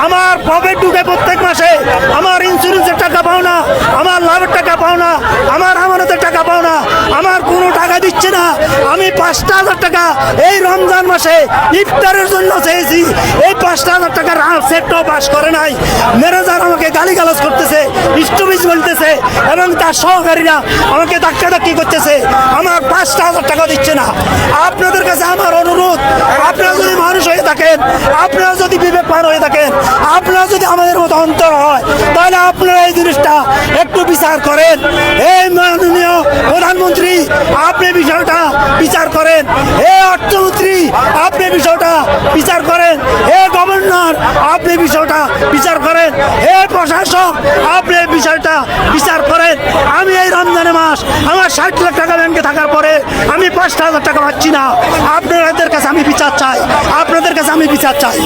আমার পকেট ঢুকে প্রত্যেক মাসে আমার ইন্স্যুরেন্সের টাকা পাও না, আমার লাভের টাকা পাও না, আমার আমানতের টাকা পাও না, আমার কোনো টাকা দিচ্ছে না। আমি 5,000 টাকা এই রমজান মাসে ইফতারের জন্য চেয়েছি, এই 5,000 টাকার সেটও পাস করে নাই। ম্যানেজার আমাকে গালিগালাজ করতেছে, স্টপিজ বলতেছে এবং তার সহকারীরা আমাকে ধাক্কাধাক্কি করতেছে, আমার 5,000 টাকা দিচ্ছে না। আপনাদের কাছে আমার অনুরোধ, আপনারা যদি মানুষ হয়ে থাকেন, আপনারা যদি বিবেকবান হয়ে থাকেন, আপনারা যদি আমাদের মতো অন্তর হয়, তাহলে আপনারা এই জিনিসটা একটু বিচার করেন। এই মাননীয় প্রধানমন্ত্রী, আপনি বিষয়টা বিচার করেন। হে অর্থমন্ত্রী, আপনি বিষয়টা বিচার করেন। হে গভর্নর, আপনি বিষয়টা বিচার করেন। হে প্রশাসক, আপনি বিষয়টা বিচার করেন। আমি এই রমজানের মাস আমার 60 লাখ টাকা ব্যাংকে থাকার পরে আমি 5,000 টাকা পাচ্ছি না। আপনাদের কাছে আমি বিচার চাই, আপনাদের কাছে আমি বিচার চাই।